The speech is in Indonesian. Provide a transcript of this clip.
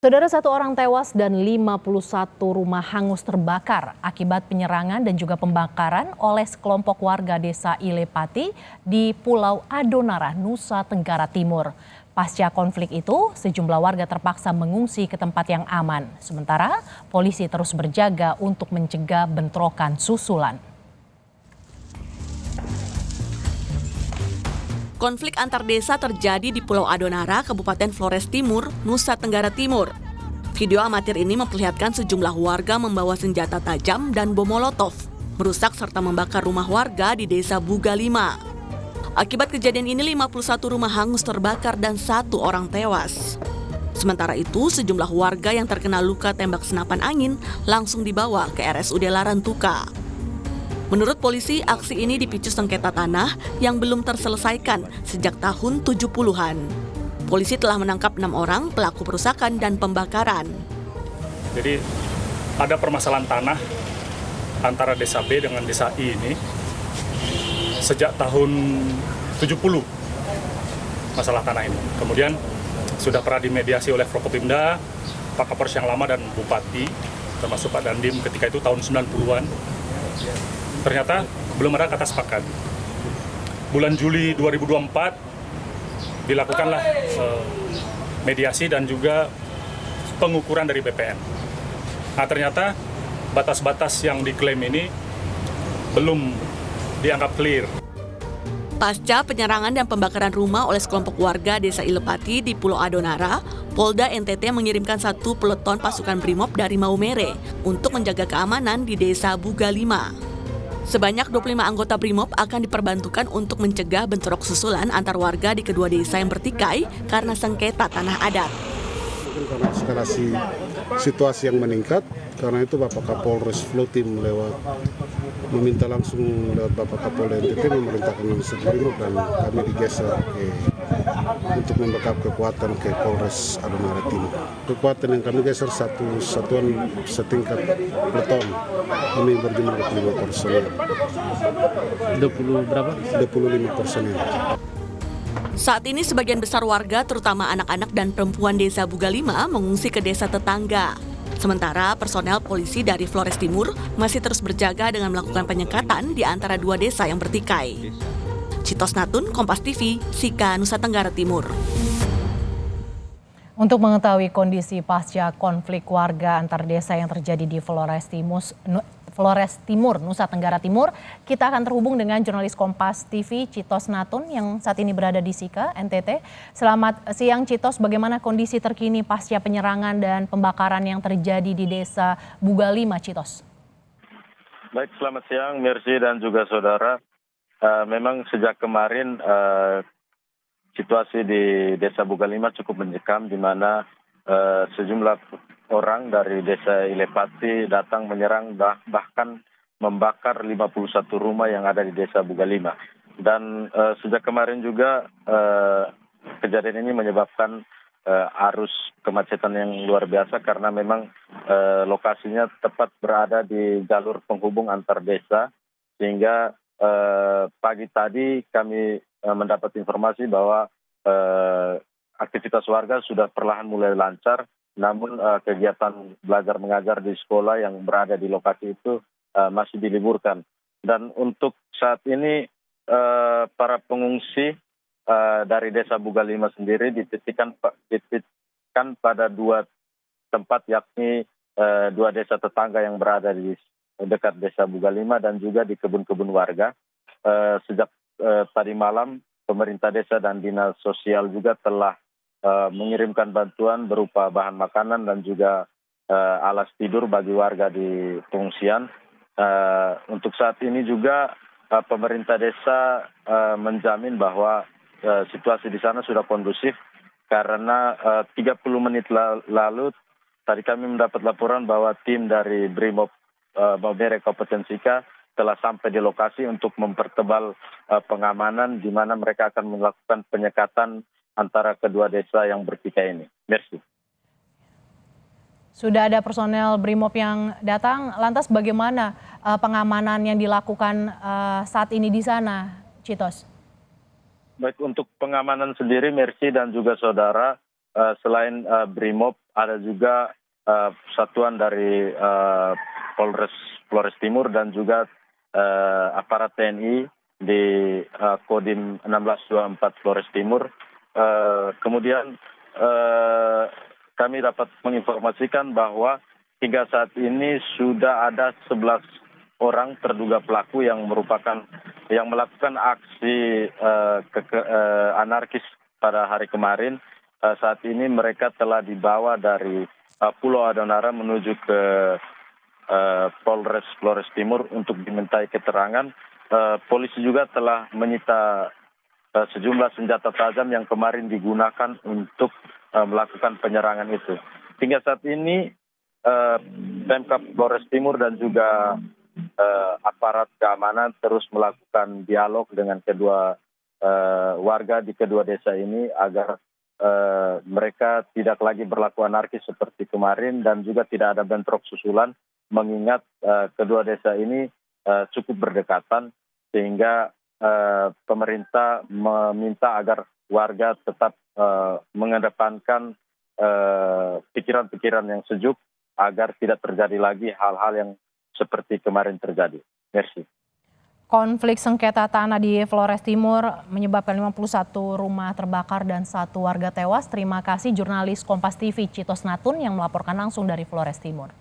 Saudara, satu orang tewas dan 51 rumah hangus terbakar akibat penyerangan dan juga pembakaran oleh sekelompok warga desa Ilepati di Pulau Adonara, Nusa Tenggara Timur. Pasca konflik itu, sejumlah warga terpaksa mengungsi ke tempat yang aman. Sementara, polisi terus berjaga untuk mencegah bentrokan susulan. Konflik antar desa terjadi di Pulau Adonara, Kabupaten Flores Timur, Nusa Tenggara Timur. Video amatir ini memperlihatkan sejumlah warga membawa senjata tajam dan bom molotov, merusak serta membakar rumah warga di desa Bugalima. Akibat kejadian ini 51 rumah hangus terbakar dan 1 orang tewas. Sementara itu, sejumlah warga yang terkena luka tembak senapan angin langsung dibawa ke RSUD Larantuka. Menurut polisi, aksi ini dipicu sengketa tanah yang belum terselesaikan sejak tahun 70-an. Polisi telah menangkap 6 orang pelaku perusakan dan pembakaran. Jadi ada permasalahan tanah antara desa B dengan desa I ini sejak tahun 70 masalah tanah ini. Kemudian sudah pernah dimediasi oleh Forkopimda, Pak Kapolres yang lama dan Bupati, termasuk Pak Dandim ketika itu tahun 90-an. Ternyata belum ada kata sepakat. Bulan Juli 2024 dilakukanlah mediasi dan juga pengukuran dari BPN. Nah, ternyata batas-batas yang diklaim ini belum dianggap clear. Pasca penyerangan dan pembakaran rumah oleh sekelompok warga desa Ilepati di Pulau Adonara, Polda NTT mengirimkan 1 peleton pasukan Brimob dari Maumere untuk menjaga keamanan di desa Bugalima. Sebanyak 25 anggota Brimob akan diperbantukan untuk mencegah bentrok susulan antar warga di kedua desa yang bertikai karena sengketa tanah adat. Karena eskalasi situasi yang meningkat, karena itu Bapak Kapolres Flotim meminta langsung lewat Bapak Kapolda NTT memerintahkan langsung Brimob dan kami digeser untuk membackup kekuatan ke Polres Adonara Timur. Kekuatan yang kami geser satu satuan setingkat peleton. Ini berjumlah 25 personel. 20 berapa? 25 personel. Saat ini sebagian besar warga, terutama anak-anak dan perempuan desa Bugalima, mengungsi ke desa tetangga. Sementara personel polisi dari Flores Timur masih terus berjaga dengan melakukan penyekatan di antara 2 desa yang bertikai. Citos Natun, Kompas TV, Sika, Nusa Tenggara Timur. Untuk mengetahui kondisi pasca konflik warga antar desa yang terjadi di Flores Timur, Nusa Tenggara Timur, kita akan terhubung dengan jurnalis Kompas TV Citos Natun yang saat ini berada di Sika, NTT. Selamat siang Citos, bagaimana kondisi terkini pasca penyerangan dan pembakaran yang terjadi di desa Bugalima, Citos? Baik, selamat siang Mercy dan juga saudara. Memang sejak kemarin situasi di desa Bugalima cukup mencekam, di mana sejumlah orang dari desa Ilepati datang menyerang bahkan membakar 51 rumah yang ada di desa Bugalima. Dan sejak kemarin juga kejadian ini menyebabkan arus kemacetan yang luar biasa karena memang lokasinya tepat berada di jalur penghubung antar desa, sehingga pagi tadi kami mendapat informasi bahwa aktivitas warga sudah perlahan mulai lancar, namun kegiatan belajar mengajar di sekolah yang berada di lokasi itu masih diliburkan. Dan untuk saat ini para pengungsi dari desa Bugalima sendiri dititikkan pada 2 tempat, yakni 2 desa tetangga yang berada di dekat desa Bugalima dan juga di kebun-kebun warga. Sejak tadi malam pemerintah desa dan dinas sosial juga telah mengirimkan bantuan berupa bahan makanan dan juga alas tidur bagi warga di pengungsian. Untuk saat ini juga pemerintah desa menjamin bahwa situasi di sana sudah kondusif karena 30 menit lalu tadi kami mendapat laporan bahwa tim dari Brimob Maumere Kabupaten Sika telah sampai di lokasi untuk mempertebal pengamanan, di mana mereka akan melakukan penyekatan antara kedua desa yang bertikai ini. Merci. Sudah ada personel Brimob yang datang, lantas bagaimana pengamanan yang dilakukan saat ini di sana, Citos? Baik, untuk pengamanan sendiri, Merci dan juga saudara, selain Brimob, ada juga satuan dari Polres Flores Timur dan juga aparat TNI di Kodim 1624 Flores Timur. Kemudian kami dapat menginformasikan bahwa hingga saat ini sudah ada 11 orang terduga pelaku yang melakukan aksi anarkis pada hari kemarin. Saat ini mereka telah dibawa dari Pulau Adonara menuju ke Polres Flores Timur untuk dimintai keterangan. Polisi juga telah menyita sejumlah senjata tajam yang kemarin digunakan untuk melakukan penyerangan itu. Hingga saat ini Pemkab Flores Timur dan juga aparat keamanan terus melakukan dialog dengan kedua warga di kedua desa ini agar mereka tidak lagi berlaku anarkis seperti kemarin dan juga tidak ada bentrok susulan, mengingat kedua desa ini cukup berdekatan sehingga pemerintah meminta agar warga tetap mengedepankan pikiran-pikiran yang sejuk agar tidak terjadi lagi hal-hal yang seperti kemarin terjadi. Merci. Konflik sengketa tanah di Flores Timur menyebabkan 51 rumah terbakar dan 1 warga tewas. Terima kasih jurnalis Kompas TV Citos Natun yang melaporkan langsung dari Flores Timur.